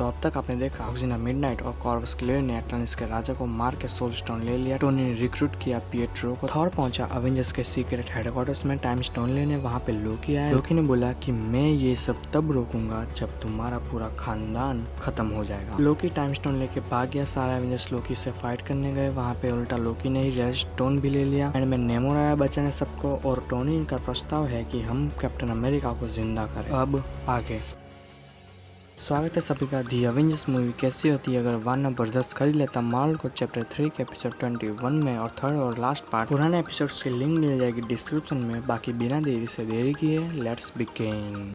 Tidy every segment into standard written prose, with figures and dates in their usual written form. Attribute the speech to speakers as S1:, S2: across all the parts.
S1: तो अब तक आपने देखा ऑक्सीना मिडनाइट और कॉर्वस क्लेयर ने एटलांटिस के राजा को मार के सोल स्टोन ले लिया। टोनी ने रिक्रूट किया पिएट्रो को। थॉर पहुंचा अवेंजर्स के सीक्रेट हेडक्वार्टर्स में टाइम स्टोन लेने। वहाँ पे लोकी आया। लोकी ने बोला कि मैं ये सब तब रोकूंगा जब तुम्हारा पूरा खानदान खत्म हो जाएगा। लोकी टाइम स्टोन लेके भाग गया। सारे एवेंजर्स लोकी से फाइट करने गए। वहाँ पे उल्टा लोकी ने ही रेड स्टोन भी ले लिया। एंड में नेमोर आया बचाने सबको और टोनी का प्रस्ताव है कि हम कैप्टन अमेरिका को जिंदा करें। अब आगे स्वागत है सभी का। दी एवेंजर्स मूवी कैसी होती है अगर वार्नर ब्रदर्स खरीद लेता मार्वल को। चैप्टर 3 के एपिसोड 21 में और थर्ड और लास्ट पार्ट पुराने एपिसोड्स की लिंक मिल जाएगी डिस्क्रिप्शन में। बाकी बिना देरी से देरी किए लेट्स बिगिन।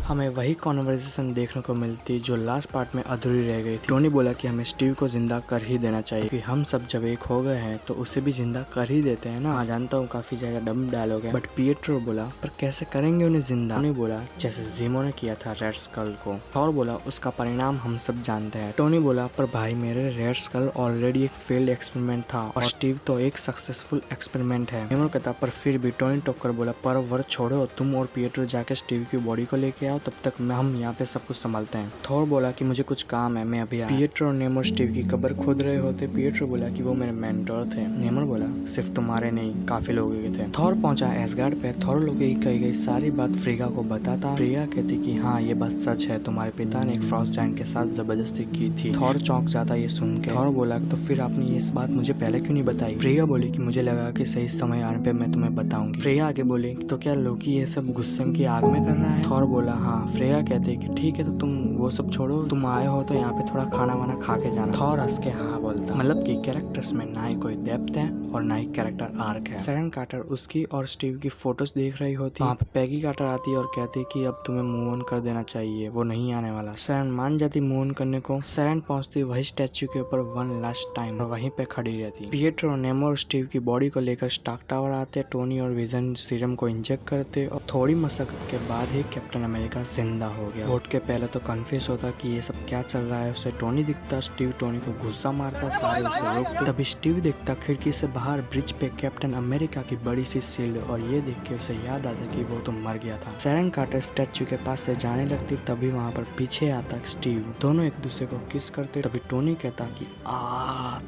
S1: हमें वही कॉन्वर्सेशन देखने को मिलती जो लास्ट पार्ट में अधूरी रह गई थी। टोनी बोला कि हमें स्टीव को जिंदा कर ही देना चाहिए कि हम सब जब एक हो गए हैं तो उसे भी जिंदा कर ही देते हैं ना। जानता हूँ काफी ज्यादा डम डायलॉग है बट पिएट्रो बोला पर कैसे करेंगे उन्हें जिंदा। टोनी बोला जैसे जीमो ने किया था रेड स्कल को। थॉर बोला उसका परिणाम हम सब जानते हैं। टोनी बोला पर भाई मेरे रेड स्कल ऑलरेडी एक फेल्ड एक्सपेरिमेंट था और स्टीव तो एक सक्सेसफुल एक्सपेरिमेंट है। नेमोर कहता पर फिर भी। टोनी टोकर बोला पर वर्ड छोड़ो तुम और पिएट्रो जाके स्टीव की बॉडी को लेके तब तक हम यहाँ पे सब कुछ संभालते हैं। थॉर बोला कि मुझे कुछ काम है मैं अभी आया। पिएट्रो और नेमोर स्टीव की कब्र खोद रहे होते। पिएट्रो बोला कि वो मेरे मेंटोर थे। नेमोर बोला सिर्फ तुम्हारे नहीं काफी लोगों के थे। थॉर पहुंचा एसगार्ड पे। थॉर लोगों की कही गई सारी बात फ्रीगा को बताता। फ्रीगा कहती कि हाँ ये बात सच है तुम्हारे पिता ने एक फ्रॉस्ट जायंट के साथ जबरदस्ती की थी। थॉर चौंक जाता ये सुन के। थॉर बोला तो फिर आपने ये बात मुझे पहले क्यों नहीं बताई। फ्रीगा बोली कि मुझे लगा कि सही समय आने पे मैं तुम्हें बताऊंगी। फ्रीगा आगे बोली तो क्या लोकी ये सब गुस्से की आग में कर रहा है। थॉर बोला हाँ। फ्रेया कहते कि ठीक है तो तुम वो सब छोड़ो तुम आए हो तो यहाँ पे थोड़ा खाना वाना खा के जाना। थॉर हंस के हाँ बोलता। मतलब कि कैरेक्टर्स में ना ही कोई डेप्थ है और ना ही कैरेक्टर आर्क है। सैरन कार्टर उसकी और स्टीव की फोटोज देख रही होती। वहाँ पे पैगी कार्टर आती है और कहती कि अब तुम्हें मूव ऑन कर देना चाहिए वो नहीं आने वाला। सैरन मान जाती मूव ऑन करने को। सैरन पहुंचती वही स्टैच्यू के ऊपर वन लास्ट टाइम और वहीं पे खड़ी रहती। पिएट्रो, नेमोर और स्टीव की बॉडी को लेकर स्टार्क टावर आते। टोनी और विजन सीरम को इंजेक्ट करते और थोड़ी मशक्कत के बाद ही कैप्टन अमेरिका जिंदा हो गया। वोट के पहले तो कंफ्यूज होता कि ये सब क्या चल रहा है। उसे टोनी दिखता। स्टीव टोनी को गुस्सा मारता। सारे उसे रोकते। तभी स्टीव दिखता खिड़की से बाहर ब्रिज पे कैप्टन अमेरिका की बड़ी सी शील्ड और ये देख के उसे याद आता कि वो तो मर गया था। सैरन कार्टर स्टैच्यू के पास से जाने लगती। तभी वहाँ पर पीछे आता स्टीव। दोनों एक दूसरे को किस करते। तभी टोनी कहता कि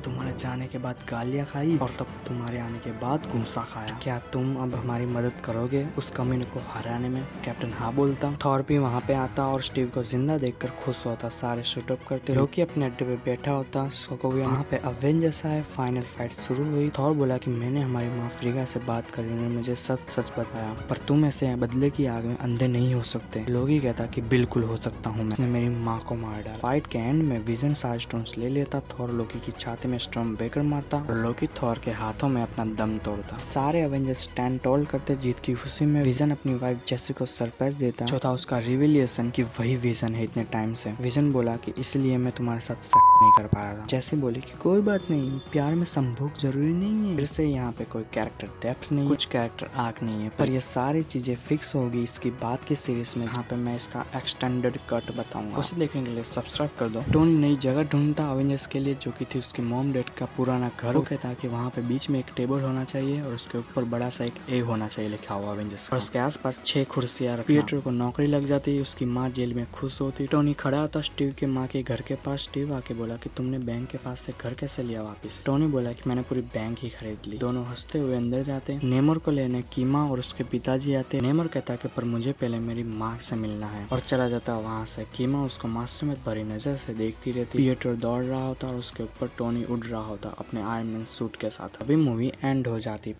S1: तुम्हारे जाने के बाद गालियाँ खाई और तब तुम्हारे आने के बाद गुस्सा खाया। क्या तुम अब हमारी मदद करोगे उस कमीने को हराने में। कैप्टन हाँ बोलता। थॉर भी वहाँ पे आता और स्टीव को जिंदा देखकर खुश होता। सारे शूटअप करते। लोकी अपने अड्डे पे बैठा होता। सोकोविया वहाँ पे अवेंजर्स आए। फाइनल फाइट शुरू हुई। थॉर बोला कि मैंने हमारी माँ फ्रीगा से बात करी उन्होंने मुझे सब सच बताया पर तुम ऐसे बदले की आग में अंधे नहीं हो सकते। लोकी कहता कि बिल्कुल हो सकता हूँ मैं मेरी माँ को मार डाला। फाइट के एंड में विजन सारे स्टोन्स ले लेता। थॉर लोकी की छाती में स्टॉर्म ब्रेकर मारता और लोकी थॉर के हाथों में अपना दम तोड़ता। सारे अवेंजर्स स्टैंड टॉल करते। जीत की खुशी में विजन अपनी वाइफ जेसी को सरप्राइज देता जो था उसका रिविलिएशन की वही विजन है इतने टाइम से। विजन बोला कि इसलिए मैं तुम्हारे साथ नहीं कर पा रहा था। जैसे बोली कि कोई बात नहीं प्यार में संभोग जरूरी नहीं है। फिर से यहाँ पे कोई कैरेक्टर डेप्थ नहीं कुछ कैरेक्टर आर्क नहीं है पर ये सारी चीजें फिक्स होगी इसकी बात की सीरीज में जहाँ पे मैं इसका एक्सटेंडेड कट बताऊंगा। उसे देखने के लिए सब्सक्राइब कर दो। टोनी नई जगह ढूंढता अवेंजर्स के लिए जो कि थी उसकी मॉम डैड का पुराना घर। वो कहता कि वहाँ पे बीच में एक टेबल होना चाहिए और उसके ऊपर बड़ा सा एक ए होना चाहिए लिखा हुआ अवेंजर्स और उसके आसपास 6 कुर्सियां। पिएट्रो को नौकरी लग जाती। उसकी माँ जेल में खुश होती। टोनी खड़ा होता स्टीव के माँ के घर के पास। स्टीव आके बोला कि तुमने बैंक के पास से घर कैसे लिया वापस। टोनी बोला कि मैंने पूरी बैंक ही खरीद ली। दोनों हंसते हुए अंदर जाते। नेमोर को लेने कीमा और उसके पिताजी आते। नेमोर कहता कि पर मुझे पहले मेरी माँ से मिलना है और चला जाता वहाँ से। कीमा उसको मास्टर में भरी नजर से देखती रहती। पिएट्रो दौड़ रहा होता और उसके ऊपर टोनी उड़ रहा होता अपने आयरन मैन सूट के साथ। अभी मूवी एंड हो जाती।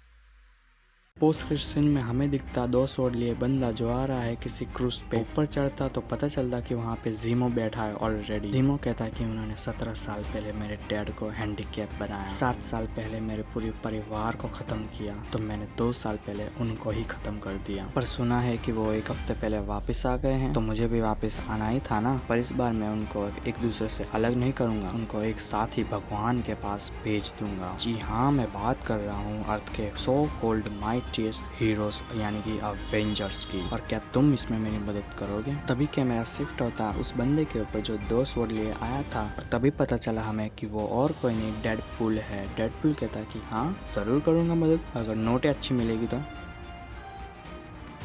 S1: पोस्ट क्रेडिट में हमें दिखता 2 स्वॉर्ड लिए बंदा जो आ रहा है किसी क्रूज पे। ऊपर चढ़ता तो पता चलता कि वहाँ पे जीमो बैठा है ऑलरेडी। जीमो कहता कि उन्होंने 17 साल पहले मेरे डैड को हैंडीकैप बनाया। 7 साल पहले मेरे पूरे परिवार को खत्म किया तो मैंने 2 साल पहले उनको ही खत्म कर दिया। पर सुना है कि वो 1 हफ्ते पहले वापस आ गए हैं तो मुझे भी वापस आना ही था ना। पर इस बार मैं उनको एक दूसरे से अलग नहीं करूंगा। उनको एक साथ ही भगवान के पास भेज दूंगा। जी हाँ मैं बात कर रहा हूँ अर्थ के सो कोल्ड माइट हीरोज यानी कि अवेंजर्स की। और क्या तुम इसमें मेरी मदद करोगे। तभी कैमरा शिफ्ट होता उस बंदे के ऊपर जो 2 स्वॉर्ड लिए आया था और तभी पता चला हमें कि वो और कोई नहीं डेडपूल है। डेडपूल कहता कि हाँ जरूर करूंगा मदद अगर नोटें अच्छी मिलेगी तो।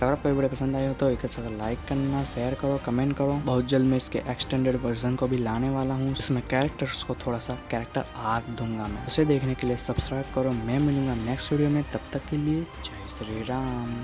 S1: अगर आपको वीडियो पसंद आया हो तो एक लाइक करना, शेयर करो, कमेंट करो। बहुत जल्द मैं इसके एक्सटेंडेड वर्जन को भी लाने वाला हूँ, इसमें कैरेक्टर्स को थोड़ा सा कैरेक्टर आर्क दूंगा मैं। उसे देखने के लिए सब्सक्राइब करो। मैं मिलूंगा नेक्स्ट वीडियो में, तब तक के लिए जय श्री राम।